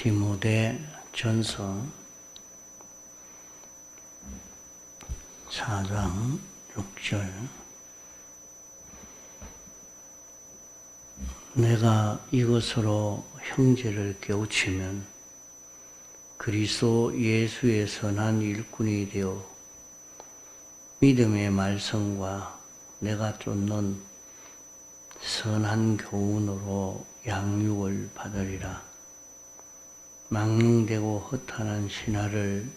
디모데전서 4장 6절. 내가 이것으로 형제를 깨우치면 그리스도 예수에서 난 일꾼이 되어 믿음의 말씀과 내가 쫓는 선한 교훈으로 양육을 받으리라. 망령되고 허탄한 신화를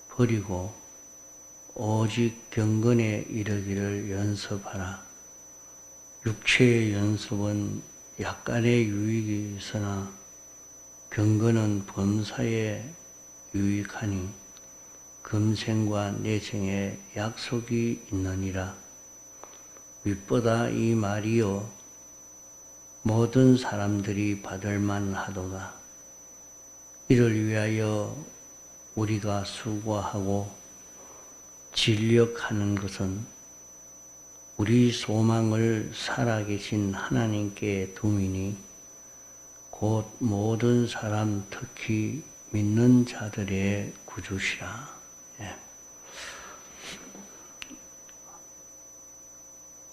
버리고 오직 경건에 이르기를 연습하라. 육체의 연습은 약간의 유익이 있으나 경건은 범사에 유익하니 금생과 내생에 약속이 있느니라. 윗보다 이 말이요 모든 사람들이 받을 만하도다. 이를 위하여 우리가 수고하고 진력하는 것은 우리 소망을 살아계신 하나님께 둠이니 곧 모든 사람 특히 믿는 자들의 구주시라.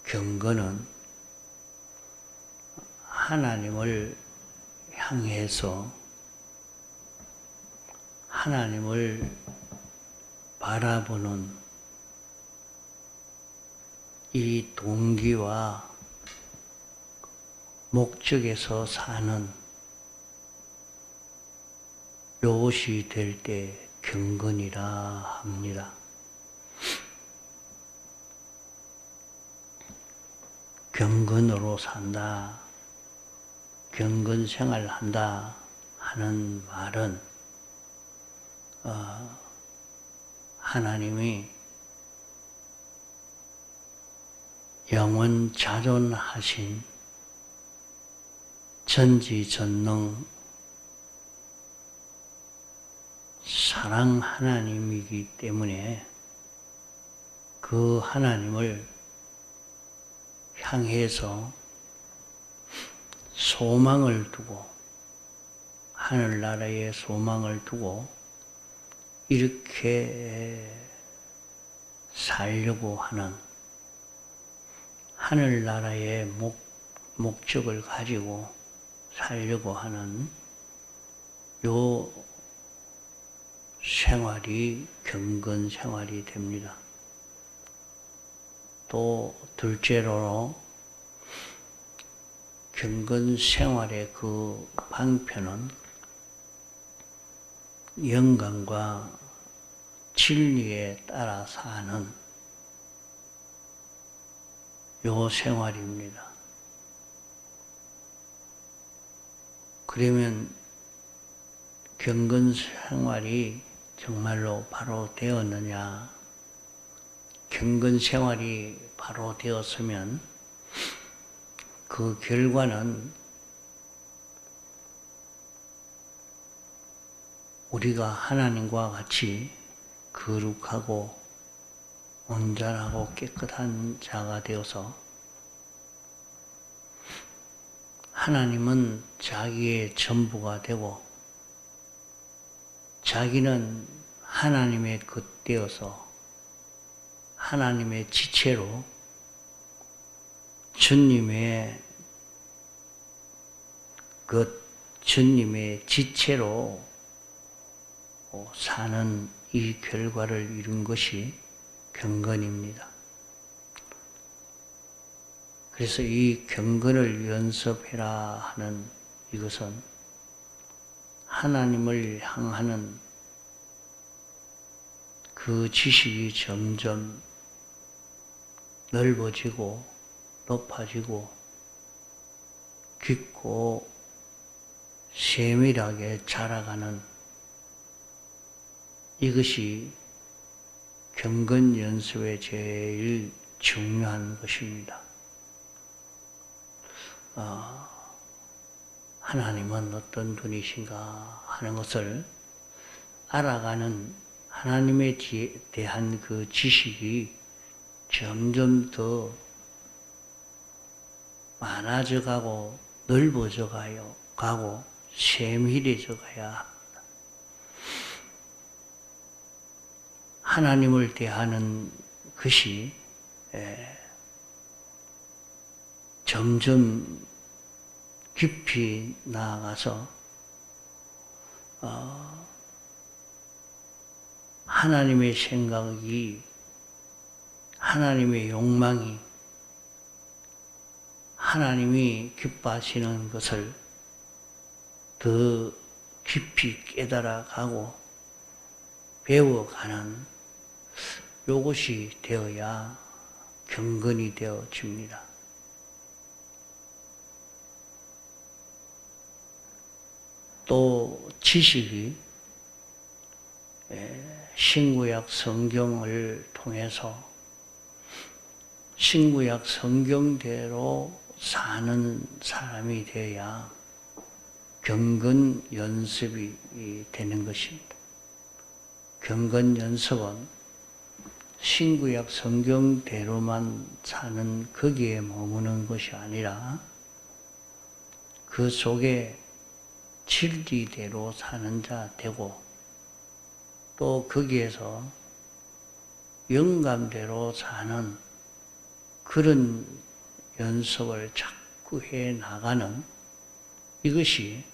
경건은 하나님을 향해서 하나님을 바라보는 이 동기와 목적에서 사는 요것이 될 때 경건이라 합니다. 경건으로 산다, 경건 생활한다 하는 말은 하나님이 영원 자존하신 전지전능 사랑 하나님이기 때문에 그 하나님을 향해서 소망을 두고 하늘나라에 소망을 두고 이렇게 살려고 하는 하늘나라의 목적을 가지고 살려고 하는 요 생활이 경건 생활이 됩니다. 또 둘째로 경건 생활의 그 방편은 영광과 진리에 따라 사는 요 생활입니다. 그러면 경건 생활이 정말로 바로 되었느냐? 경건 생활이 바로 되었으면 그 결과는 우리가 하나님과 같이 거룩하고 온전하고 깨끗한 자가 되어서 하나님은 자기의 전부가 되고 자기는 하나님의 것 되어서 하나님의 지체로 주님의 것, 주님의 지체로 사는 이 결과를 이룬 것이 경건입니다. 그래서 이 경건을 연습해라 하는 이것은 하나님을 향하는 그 지식이 점점 넓어지고 높아지고 깊고 세밀하게 자라가는 이것이 경건 연습의 제일 중요한 것입니다. 하나님은 어떤 분이신가 하는 것을 알아가는 하나님에 대한 그 지식이 점점 더 많아져 가고 넓어져 가고 세밀해져 가야 합니다. 하나님을 대하는 것이 점점 깊이 나아가서 하나님의 생각이, 하나님의 욕망이, 하나님이 기뻐하시는 것을 더 깊이 깨달아가고 배워가는 요것이 되어야 경건이 되어집니다. 또 지식이 신구약 성경을 통해서 신구약 성경대로 사는 사람이 되어야 경건 연습이 되는 것입니다. 경건 연습은 신구약 성경대로만 사는 거기에 머무는 것이 아니라 그 속에 진리대로 사는 자 되고 또 거기에서 영감대로 사는 그런 연습을 자꾸 해 나가는 이것이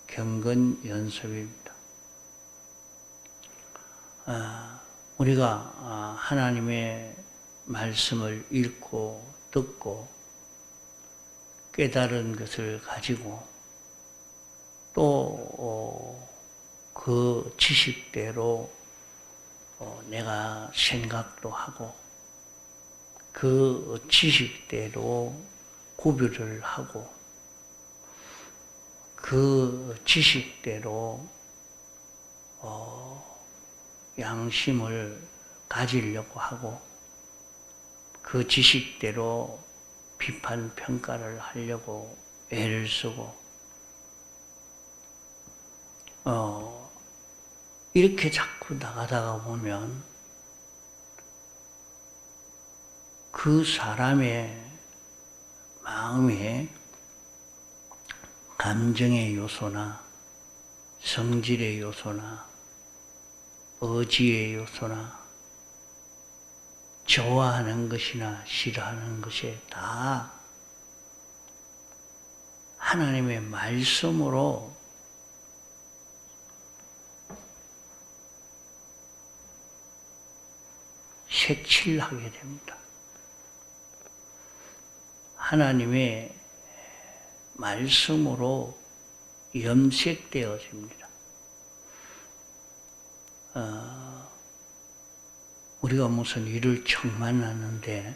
경건 연습입니다. 우리가 하나님의 말씀을 읽고 듣고 깨달은 것을 가지고 또 그 지식대로 내가 생각도 하고 그 지식대로 구별을 하고 그 지식대로 양심을 가지려고 하고 그 지식대로 비판 평가를 하려고 애를 쓰고 이렇게 자꾸 나가다가 보면 그 사람의 마음에 감정의 요소나 성질의 요소나 의지의 요소나 좋아하는 것이나 싫어하는 것이 다 하나님의 말씀으로 색칠하게 됩니다. 하나님의 말씀으로 염색되어집니다. 우리가 무슨 일을 처음 만났는데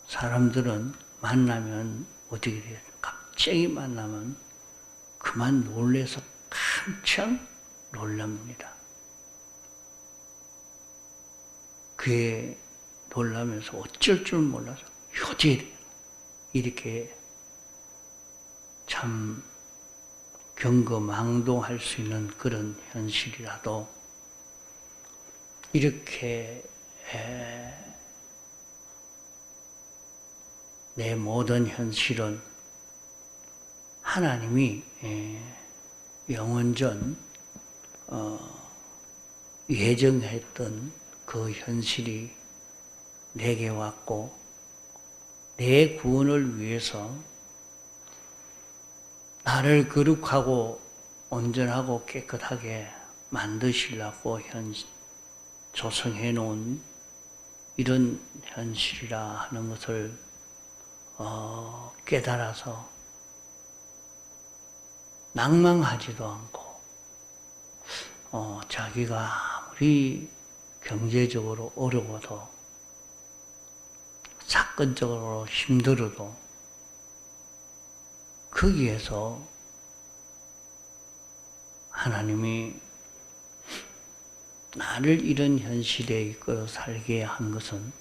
사람들은 만나면 어떻게 돼요? 갑자기 만나면 그만 놀래서 깜짝 놀랍니다. 그에 놀라면서 어쩔 줄 몰라서 어떻게 이렇게 참 경거망동할 수 있는 그런 현실이라도 이렇게 내 모든 현실은 하나님이 영원전 예정했던 그 현실이 내게 왔고 내 구원을 위해서 나를 거룩하고 온전하고 깨끗하게 만드시려고 조성해 놓은 이런 현실이라 하는 것을 깨달아서 낭망하지도 않고 자기가 아무리 경제적으로 어려워도 사건적으로 힘들어도 거기에서 하나님이 나를 이런 현실에 이끌어 살게 한 것은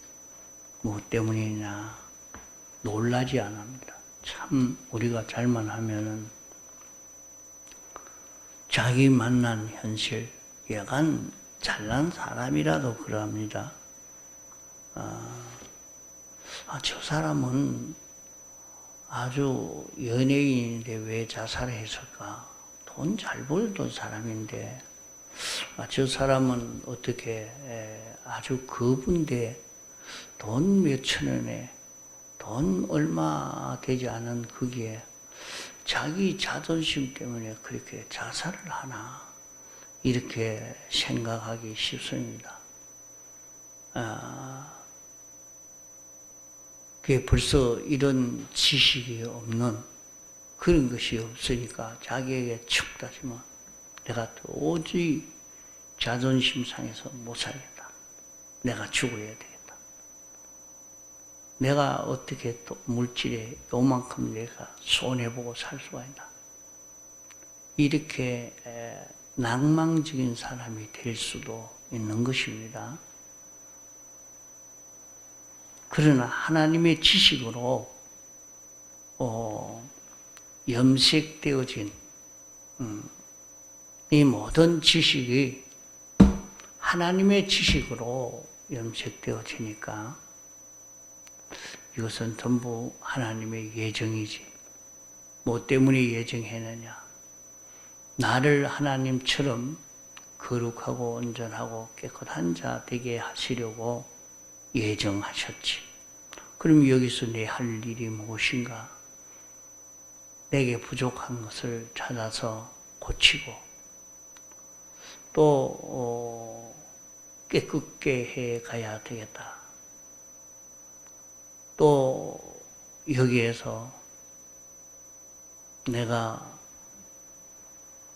무엇 때문이냐 놀라지 않습니다. 참 우리가 잘만 하면은 자기 만난 현실, 약간 잘난 사람이라도 그럽니다. 저 사람은 아주 연예인인데 왜 자살했을까? 돈 잘 벌던 사람인데, 저 사람은 어떻게 아주 거부인데 돈 몇천 원에 돈 얼마 되지 않은 거기에 자기 자존심 때문에 그렇게 자살을 하나? 이렇게 생각하기 쉽습니다. 그게 벌써 이런 지식이 없는 그런 것이 없으니까 자기에게 척 따지면 내가 도저히 자존심 상해서 못 살겠다. 내가 죽어야 되겠다. 내가 어떻게 또 물질에 요만큼 내가 손해보고 살 수가 있나. 이렇게 낭망적인 사람이 될 수도 있는 것입니다. 그러나 하나님의 지식으로 염색되어진 이 모든 지식이 하나님의 지식으로 염색되어지니까 이것은 전부 하나님의 예정이지. 뭐 때문에 예정했느냐? 나를 하나님처럼 거룩하고 온전하고 깨끗한 자 되게 하시려고 예정하셨지. 그럼 여기서 내 할 일이 무엇인가? 내게 부족한 것을 찾아서 고치고 또 깨끗게 해 가야 되겠다. 또 여기에서 내가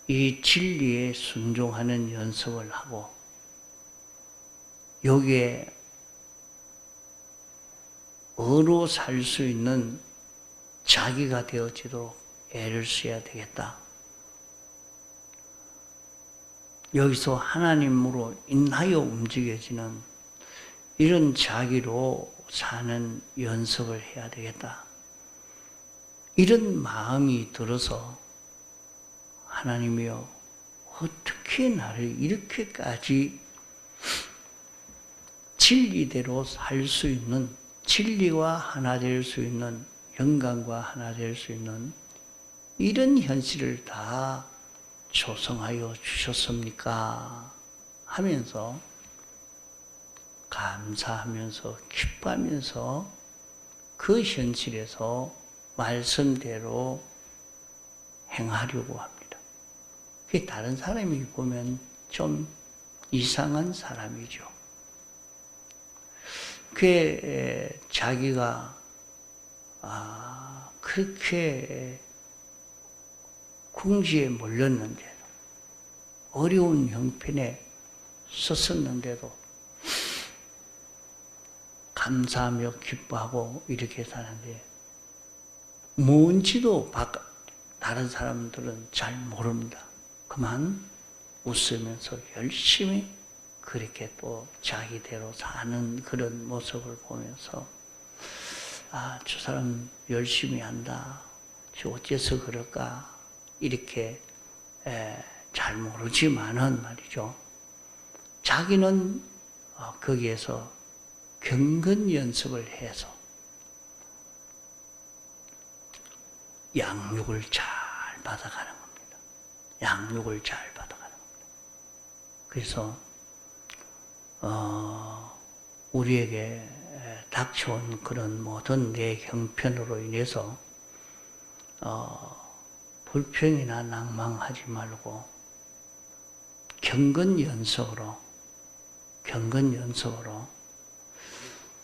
이 진리에 순종하는 연습을 하고 여기에 어로 살 수 있는 자기가 되어지도록 애를 써야 되겠다. 여기서 하나님으로 인하여 움직여지는 이런 자기로 사는 연습을 해야 되겠다. 이런 마음이 들어서 하나님이여 어떻게 나를 이렇게까지 진리대로 살 수 있는 진리와 하나 될 수 있는 영광과 하나 될 수 있는 이런 현실을 다 조성하여 주셨습니까? 하면서 감사하면서 기뻐하면서 그 현실에서 말씀대로 행하려고 합니다. 그게 다른 사람이 보면 좀 이상한 사람이죠. 그게 자기가 그렇게 궁지에 몰렸는데도 어려운 형편에 섰었는데도 감사하며 기뻐하고 이렇게 사는데 뭔지도 다른 사람들은 잘 모릅니다. 그만 웃으면서 열심히 그렇게 또 자기대로 사는 그런 모습을 보면서 저 사람 열심히 한다. 저 어째서 그럴까? 이렇게 잘 모르지만은 말이죠. 자기는 거기에서 경건 연습을 해서 양육을 잘 받아가는 겁니다. 양육을 잘 받아가는 겁니다. 그래서 우리에게 닥쳐온 그런 모든 내 형편으로 인해서 불평이나 낭망하지 말고 경건 연습으로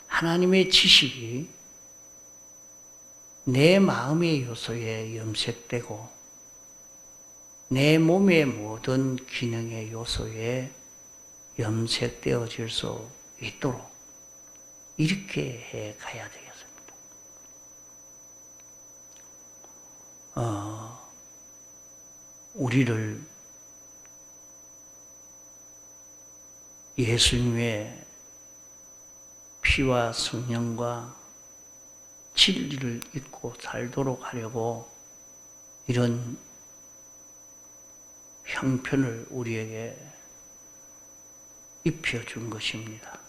하나님의 지식이 내 마음의 요소에 염색되고 내 몸의 모든 기능의 요소에 염색되어질 수 있도록 이렇게 해 가야 되겠습니다. 우리를 예수님의 피와 성령과 진리를 잊고 살도록 하려고 이런 형편을 우리에게 입혀준 것입니다.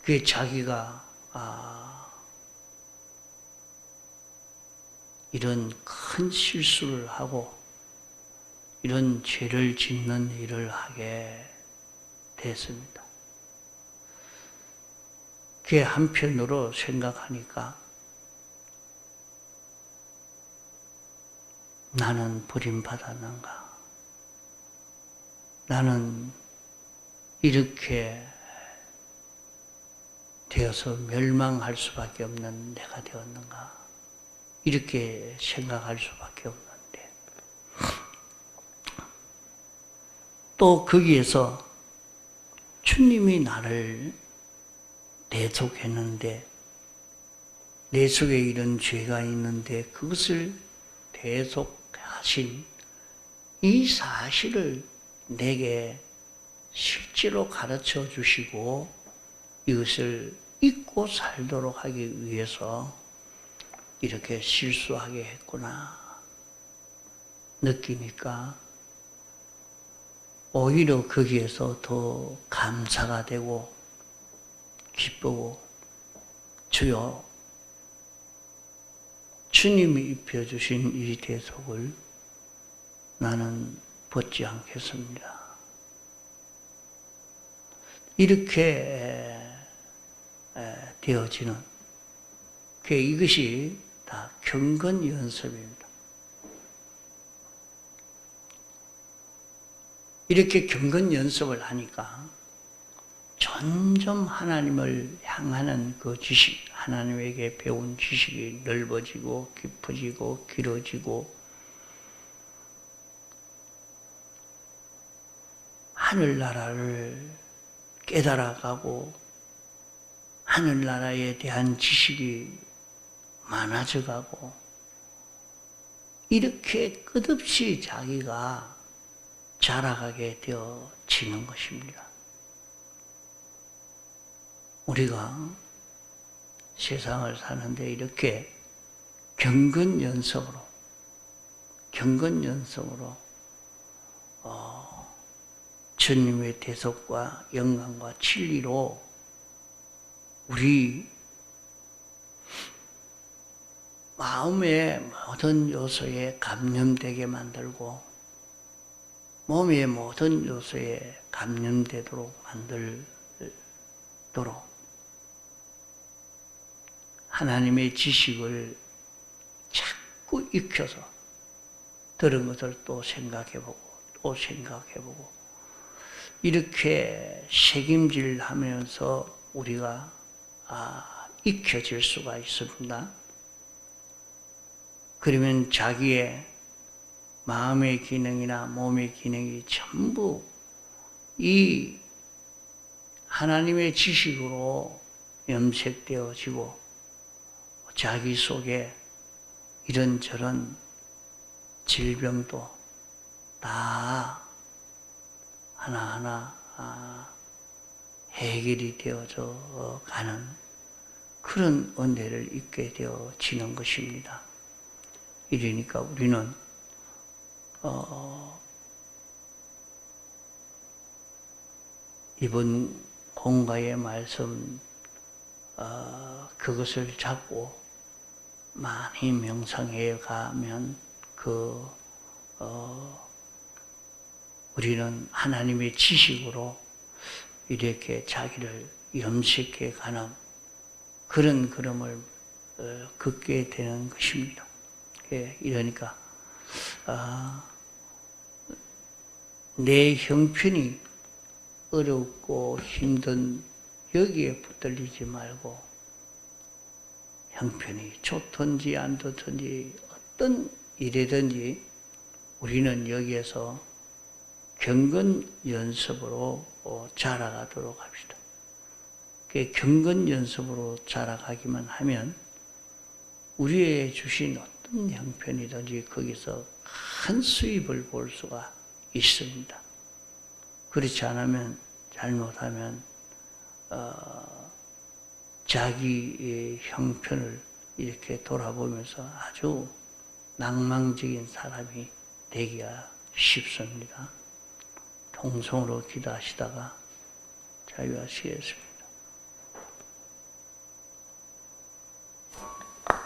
그게 자기가 이런 큰 실수를 하고 이런 죄를 짓는 일을 하게 됐습니다. 그게 한편으로 생각하니까 나는 버림받았는가? 나는 이렇게 되어서 멸망할 수밖에 없는 내가 되었는가? 이렇게 생각할 수밖에 없는데 또 거기에서 주님이 나를 대속했는데 내 속에 이런 죄가 있는데 그것을 대속하신 이 사실을 내게 실제로 가르쳐 주시고 이것을 잊고 살도록 하기 위해서 이렇게 실수하게 했구나 느끼니까 오히려 거기에서 더 감사가 되고 기쁘고 주여 주님이 입혀주신 이 대속을 나는 벗지 않겠습니다. 이렇게 되어지는 이것이 다 경건 연습입니다. 이렇게 경건 연습을 하니까 점점 하나님을 향하는 그 지식, 하나님에게 배운 지식이 넓어지고 깊어지고 길어지고 하늘나라를 깨달아가고 하늘나라에 대한 지식이 많아져가고 이렇게 끝없이 자기가 자라가게 되어지는 것입니다. 우리가 세상을 사는데 이렇게 경건 연습으로 주님의 대속과 영광과 진리로 우리 마음의 모든 요소에 감염되게 만들고 몸의 모든 요소에 감염되도록 만들도록 하나님의 지식을 자꾸 익혀서 들은 것을 또 생각해보고 이렇게 책임질하면서 우리가 익혀질 수가 있습니다. 그러면 자기의 마음의 기능이나 몸의 기능이 전부 이 하나님의 지식으로 염색되어지고 자기 속에 이런저런 질병도 다 하나하나 해결이 되어져 가는 그런 은혜를 입게 되어지는 것입니다. 이러니까 우리는 이번 공가의 말씀 그것을 잡고 많이 명상해 가면 우리는 하나님의 지식으로 이렇게 자기를 염색해 가는 그런 걸음을 걷게 되는 것입니다. 이러니까 내 형편이 어렵고 힘든 여기에 붙들리지 말고 형편이 좋든지 안 좋든지 어떤 일이든지 우리는 여기에서 경건 연습으로 자라가도록 합시다. 경건 연습으로 자라가기만 하면 우리에게 주신 어떤 형편이든지 거기서 큰 수입을 볼 수가 있습니다. 그렇지 않으면 잘못하면 자기의 형편을 이렇게 돌아보면서 아주 낭망적인 사람이 되기가 쉽습니다. 통성으로 기도하시다가 자유하시겠습니다.